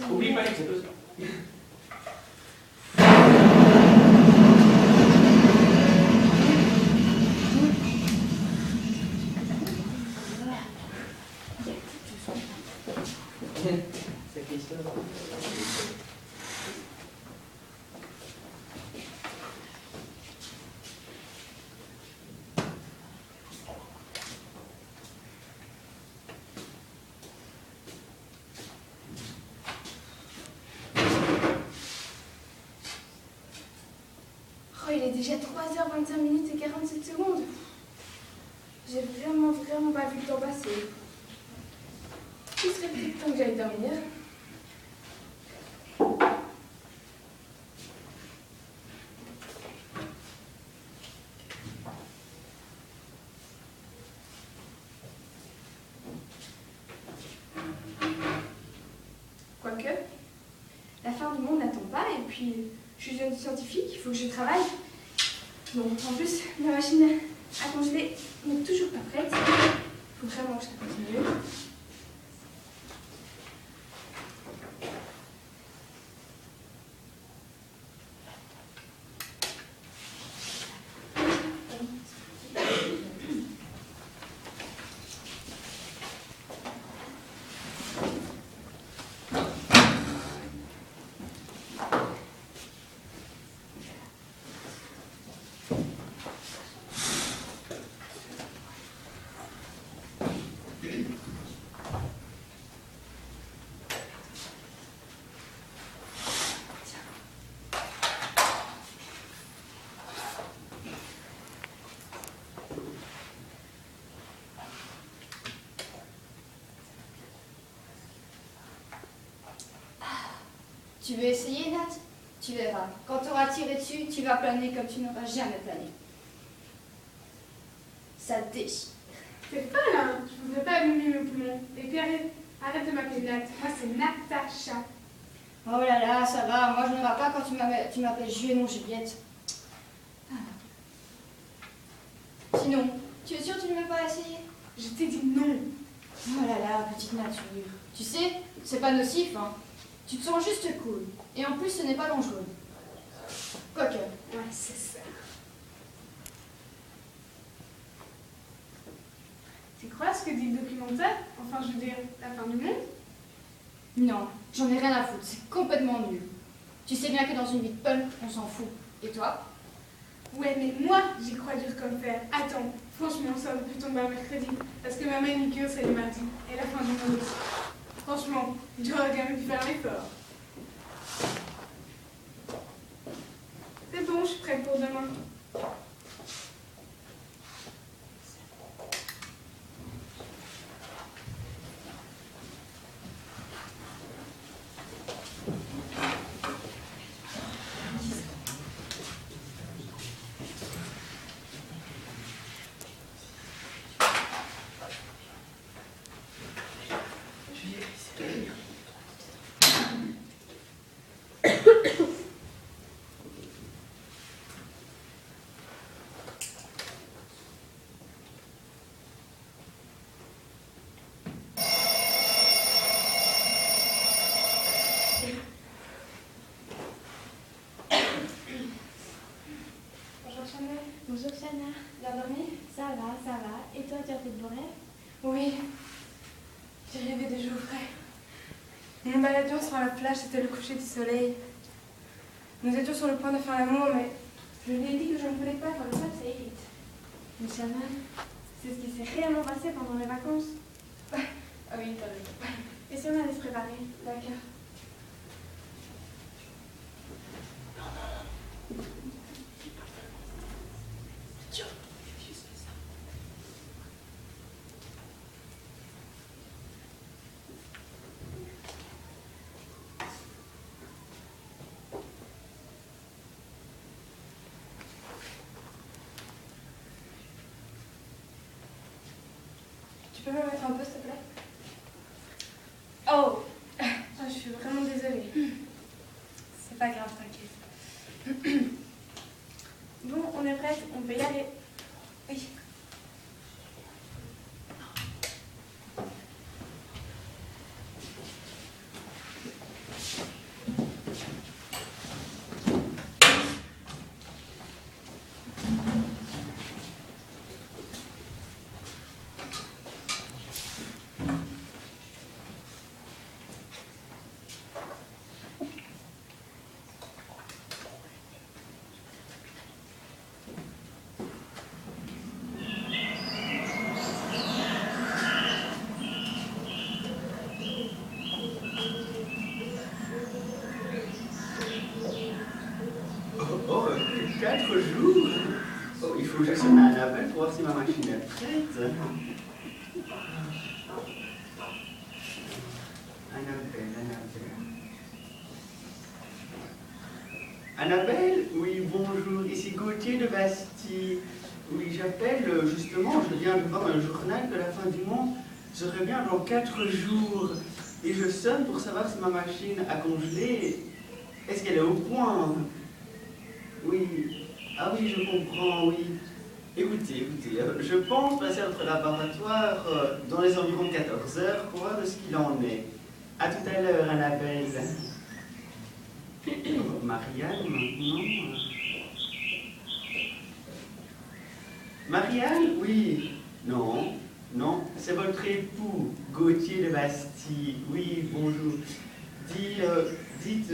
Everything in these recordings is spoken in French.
Oublie pas les photos. Oh, il est déjà 3h25 et 47 secondes. J'ai vraiment pas vu le temps passer. Il serait peut-être temps que j'aille dormir. Quoique, la fin du monde n'attend pas et puis je suis jeune scientifique, il faut que je travaille. Bon, en plus, ma machine à congeler n'est toujours pas prête. Il faut vraiment que je la continue. Tu veux essayer, Nat? Tu verras. Quand tu auras tiré dessus, tu vas planer comme tu n'auras jamais plané. Ça te déchire. C'est pas là, je voudrais pas allumer mes poumons. Et puis arrête de m'appeler Nat. Moi, c'est Natacha. Oh là là, ça va. Moi, je ne vais pas quand tu m'appelles Jules, non Juliette. Sinon, tu es sûre que tu ne veux pas essayer? Je t'ai dit non. Oh là là, petite nature. Tu sais, c'est pas nocif, hein. Tu te sens juste cool. Et en plus, ce n'est pas dangereux. Quoique. Ouais, c'est ça. Tu crois ce que dit le documentaire? Enfin, je veux dire, la fin du monde? Non, j'en ai rien à foutre. C'est complètement nul. Tu sais bien que dans une vie de punk, on s'en fout. Et toi? Ouais, mais moi, j'y crois dur comme fer. Attends, franchement, ça aurait pu tomber un mercredi. Parce que ma manicure, c'est le mardi. Et la fin du monde aussi. Franchement, j'aurais quand même pu faire l'effort. C'est bon, je suis prête pour demain. Bonjour Chana. Bien dormi? Ça va. Et toi, tu as fait de beaux rêves? Oui. J'ai rêvé des jours frais. Nous nous baladions sur la plage, c'était le coucher du soleil. Nous étions sur le point de faire l'amour, mais je lui ai dit que je ne voulais pas comme ça, c'est vite. Mais Chana, c'est ce qui s'est réellement passé pendant les vacances. Ah oui, t'as raison. Et si on allait se préparer? D'accord. Tu peux me mettre un peu, s'il te plaît? Oh, je suis vraiment désolée. C'est pas grave, t'inquiète. Bon, on est prête, on peut y aller. Oui. faut que je sonne un appel pour voir si ma machine est prête. Annabelle, oui, bonjour, ici Gauthier de Bastille. Oui, j'appelle justement, je viens de voir un journal de la fin du monde. Je reviens dans 4 jours et je sonne pour savoir si ma machine a congelé. Est-ce qu'elle est au point? Oui, ah oui, je comprends, oui. Écoutez, je pense passer à votre laboratoire dans les environs de 14 heures pour voir de ce qu'il en est. À tout à l'heure, Annabelle. Marianne, maintenant. Marianne, oui. Non, c'est votre époux, Gauthier de Bastille. Oui, bonjour. Dites,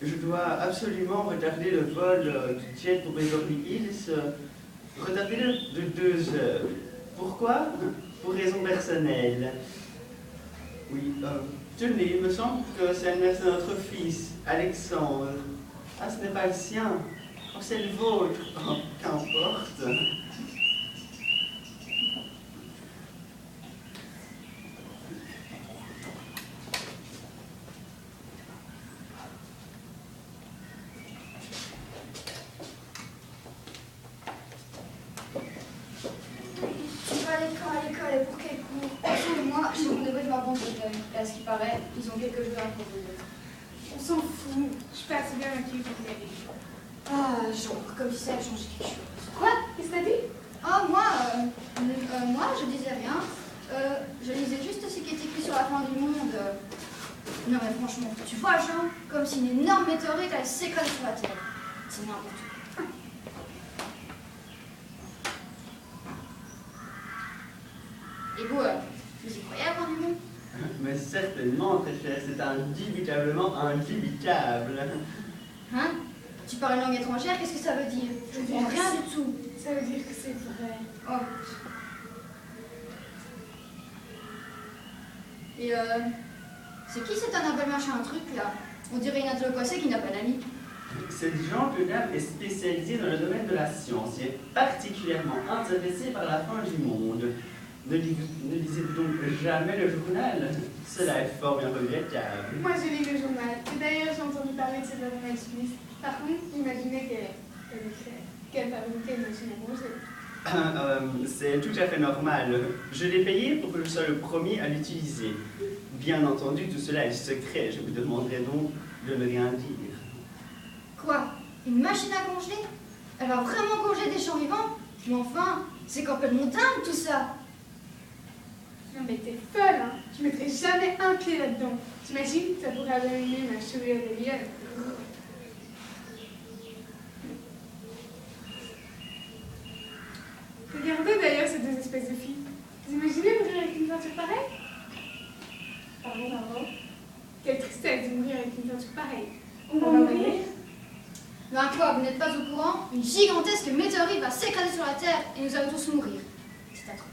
je dois absolument retarder le vol du jet pour Beverly Hills. Retarder de 2 heures. Pourquoi? Pour raison personnelle. Oui, tenez, il me semble que c'est l'anniversaire de notre fils, Alexandre. Ah, ce n'est pas le sien. Oh, c'est le vôtre. Oh, qu'importe. À ce qui paraît, ils ont quelque chose à proposer. On s'en fout. Je suis pas assez bien maquillée pour y aller. Ah, genre, comme si ça a changé quelque chose. Quoi? Qu'est-ce que t'as dit? Ah, moi, je disais rien. Je lisais juste ce qui est écrit sur la fin du monde. Non, mais franchement, tu vois, genre, comme si une énorme météorite allait s'écraser sur la Terre. C'est n'importe quoi. Et vous, vous y croyez à la fin du monde? Mais certainement, très cher, c'est indubitablement indubitable. Hein? Tu parles une langue étrangère, qu'est-ce que ça veut dire? Je comprends rien du tout. Ça veut dire que c'est vrai. Oh. Et c'est qui cet Annabelle machin truc là? On dirait une intelloquassée qui n'a pas d'amis. Cette gente dame est spécialisée dans le domaine de la science et est particulièrement intéressée par la fin du monde. Ne lisez-vous donc jamais le journal? Cela est fort bien regrettable. Moi, je lis le journal. Et d'ailleurs, j'ai entendu parler de cette Annabelle Smith. Par contre, imaginez qu'elle fabriquait une machine à congeler. C'est tout à fait normal. Je l'ai payé pour que je sois le premier à l'utiliser. Bien entendu, tout cela est secret. Je vous demanderai donc de ne rien dire. Quoi? Une machine à congeler? Elle va vraiment congeler des champs vivants? Mais enfin, c'est complètement dingue tout ça! Non mais t'es folle, hein. Je mettrais jamais un pied là-dedans. T'imagines, ça pourrait abîmer ma chevelure de lionne. Regardez d'ailleurs ces 2 espèces de filles. Vous imaginez mourir avec une peinture pareille? Pardon. Quelle tristesse de mourir avec une peinture pareille. On va mourir? Ben quoi, vous n'êtes pas au courant? Une gigantesque météorite va s'écraser sur la Terre et nous allons tous mourir. C'est atroce.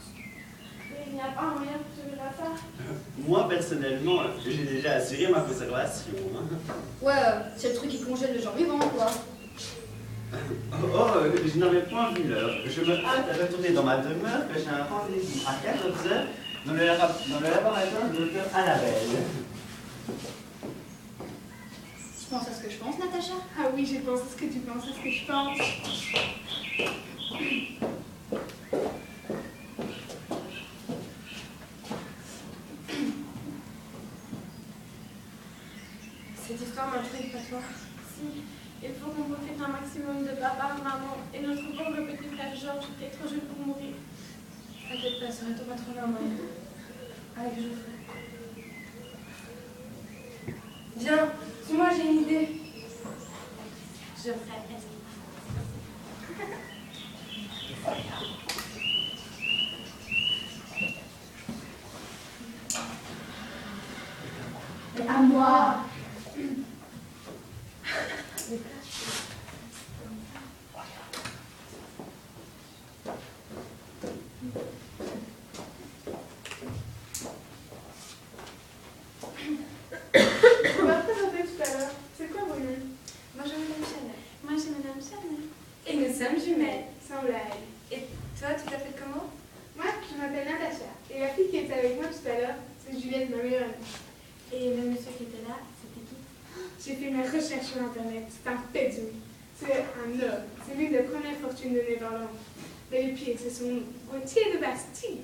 Il n'y a pas un moyen pour sauver la Terre? Moi, personnellement, j'ai déjà assuré ma préservation. Ouais, c'est le truc qui congèle les gens vivants, quoi. Oh, je n'avais point vu l'heure. Je me hâte à retourner dans ma demeure, que j'ai un rendez-vous à 14 heures dans le laboratoire de Dr Annabelle. Tu penses à ce que je pense, Natacha? Ah oui, je pense à ce que tu penses, à ce que je pense. Cette histoire m'intrigue, pas toi? Si. Il faut qu'on profite un maximum de papa, maman et notre pauvre petit frère Georges qui est trop jeune pour mourir. T'inquiète pas, Sorette, on va trouver un moyen. Avec Geoffrey. Viens, moi j'ai une idée. Geoffrey, Et à moi. Tu m'as présenté tout à l'heure. C'est quoi vos noms? Bonjour Madame Chanel. Moi c'est Madame Chanel. Et nous sommes jumelles. Et le monsieur qui était là, c'était qui? J'ai fait mes recherches sur Internet. C'est un pédou. C'est un homme. C'est l'une des premières fortunes de Néerlande. Mais le pire, c'est son Gauthier de Bastille.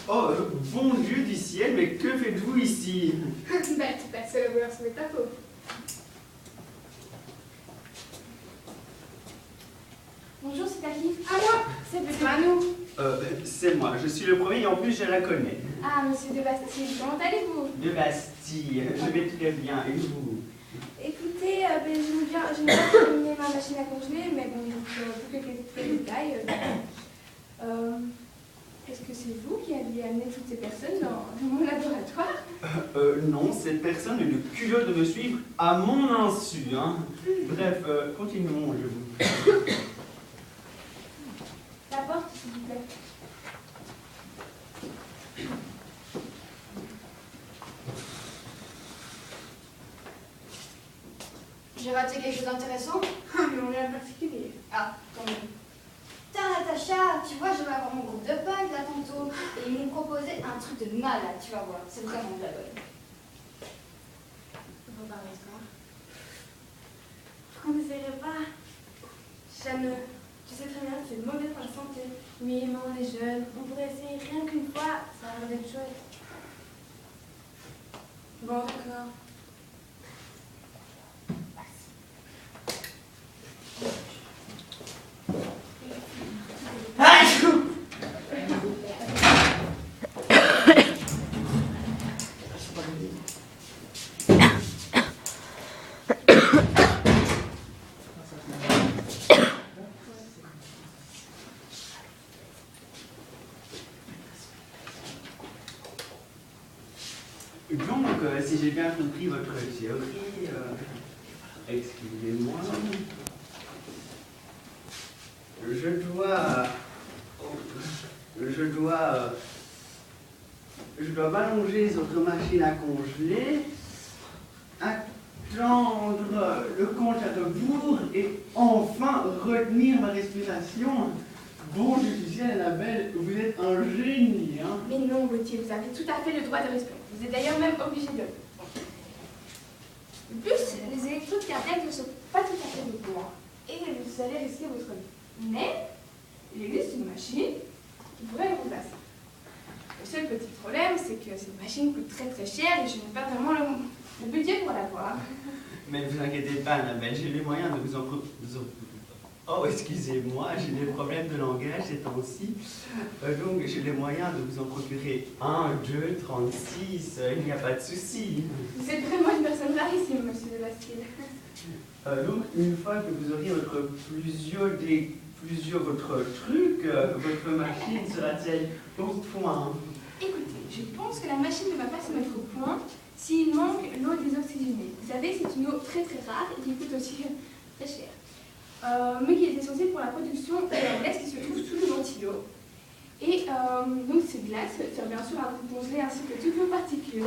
Oh, bon Dieu du ciel, mais que faites-vous ici? Bête, c'est le vouloir sauver ta peau. Bonjour, c'est à qui? À moi, c'est peut-être à nous. C'est moi, je suis le premier et en plus je la connais. Ah, monsieur de Bastille, comment allez-vous? De Bastille, je vais très bien, et vous? Écoutez, je n'ai pas terminé ma machine à congeler, mais bon, pour quelques détails, est-ce que c'est vous qui aviez amené toutes ces personnes dans mon laboratoire? Non, cette personne a eu le culot de me suivre à mon insu, hein. Bref, continuons, je vous... La porte, s'il vous plaît. J'ai raté quelque chose d'intéressant? Ah, mais on est un particulier. Ah, tant mieux. Tiens, Natacha, tu vois, je vais avoir mon groupe de punk là tantôt. Et ils m'ont proposé un truc de malade, tu vas voir. C'est vraiment de la bonne. On va parler de quoi? Pourquoi on n'essayerait pas? Jeanne, tu sais très bien que c'est mauvais pour la santé. Oui, mais on est jeunes. On pourrait essayer rien qu'une fois. Ça a l'air d'être chouette. Bon, d'accord. Donc, si j'ai bien compris votre théorie, excusez-moi, je dois m'allonger sur votre machine à congeler, attendre le compte à rebours et enfin retenir ma respiration. Bon, je suis Annabelle, vous êtes un génie, hein? Mais non, Gauthier, vous avez tout à fait le droit de respirer. Vous êtes d'ailleurs même obligé de. De plus, les électrodes cardiaques ne sont pas tout à fait de poids. Et vous allez risquer votre vie. Mais, il existe une machine qui pourrait le remplacer. Le seul petit problème, c'est que cette machine coûte très très cher et je n'ai pas vraiment le budget pour l'avoir. Mais ne vous inquiétez pas, Annabelle, j'ai les moyens de vous en... Oh, excusez-moi, j'ai des problèmes de langage ces temps-ci. Donc, j'ai les moyens de vous en procurer 1, 2, 36, il n'y a pas de souci. Vous êtes vraiment une personne rarissime, monsieur de Bastille. Donc, une fois que vous aurez votre truc, votre machine sera-t-elle au point? Écoutez, je pense que la machine ne va pas se mettre au point s'il manque l'eau désoxygénée. Vous savez, c'est une eau très très rare et qui coûte aussi très cher. Mais qui est essentielle pour la production de la glace qui se trouve sous le ventilo. Et donc cette glace sert bien sûr à vous congeler ainsi que toutes vos particules.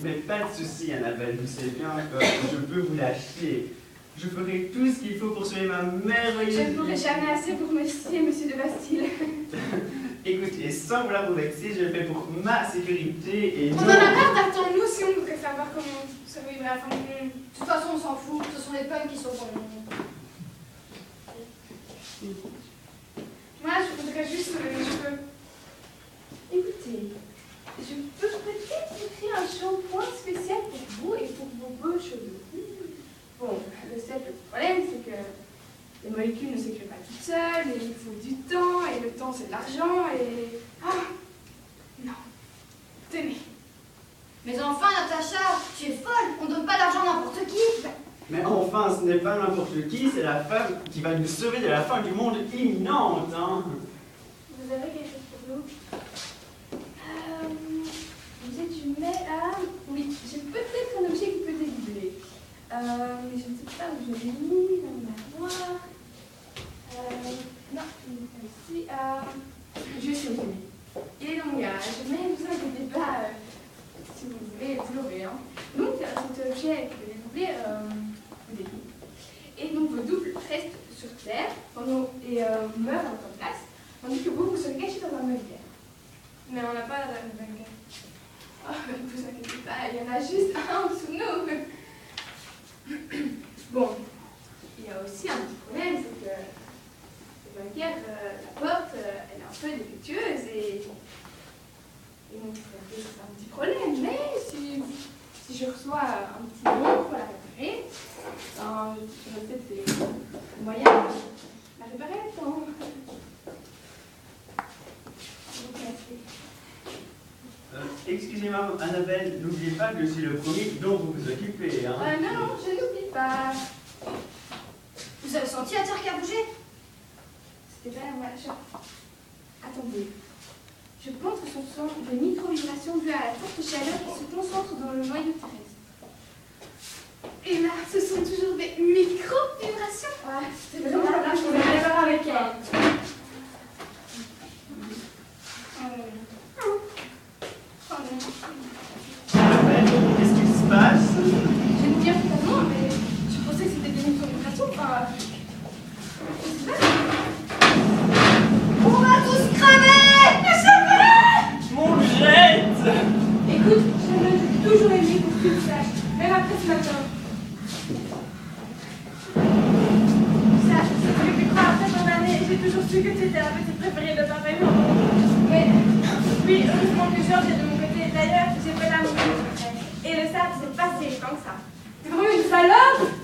Mais pas de souci, Annabelle, vous savez bien que je peux vous lâcher. Je ferai tout ce qu'il faut pour sauver ma merveilleuse... Je ne pourrai jamais assez vous remercier, monsieur de Bastille. Écoutez, sans vouloir vous vexer, je le fais pour ma sécurité et... On en a marre d'attendre nous si on voudrait savoir comment survivre à la fin du monde. De toute façon, on s'en fout. Ce sont les punks qui sont bons. Moi, je voudrais juste les cheveux. Écoutez, je peux peut-être écrire un shampoing spécial pour vous et pour vos beaux cheveux. Bon, le seul problème, c'est que les molécules ne s'écrivent pas toutes seules, et il faut du temps, et le temps c'est de l'argent, et... Ah non. Tenez. Mais enfin, Natacha, tu es folle. On donne pas d'argent à n'importe qui. Mais enfin, ce n'est pas n'importe qui, c'est la femme qui va nous sauver de la fin du monde imminente, hein. Vous avez quelque chose pour nous? Vous êtes du mail à... Oui, j'ai peut-être un objet qui peut débouler. Mais je ne sais pas où je l'ai mis dans ma armoire. Non, il n'est pas ici. Je sais où je l'ai mis. Il est dans mon garage, mais ne vous inquiétez pas, si vous voulez, vous l'aurez. Hein. Donc, cet objet qui peut débouler, vous dégoûte. Et donc, vos doubles restent sur Terre et meurent à votre place a juste un en dessous de nous. Bon, il y a aussi un petit problème, c'est que la porte, elle est un peu défectueuse et donc c'est un petit problème. Mais si je reçois un petit nom pour la réparer, j'aurai peut-être des moyens de la réparer à temps. Excusez-moi, Annabelle, n'oubliez pas que c'est le premier dont vous vous occupez. Hein. Non, je n'oublie pas. Vous avez senti la terre qui a bougé? C'était pas la moi. Attendez. Je pense que ce sont des micro-vibrations dues à la forte chaleur qui se concentre dans le noyau terrestre. Et là, ce sont toujours des micro-vibrations. Ouais, c'était vraiment là, je voulais aller voir avec elle. Annabelle, qu'est-ce qui se passe? Je ne dis rien totalement, mais je pensais que c'était des micro-vibrations. Enfin, je sais pas. On va tous crever! Mon jette! Écoute, je me suis toujours aimé pour que tu le saches, même après ce matin. Ça fait plus croire après ton année, j'ai toujours su que tu étais la petite préférée de papa et maman. Mais oui, heureusement que Georges est de mon côté. D'ailleurs, j'ai fait l'amour. Et le sable, c'est pas si évident que ça. T'es vraiment une salope!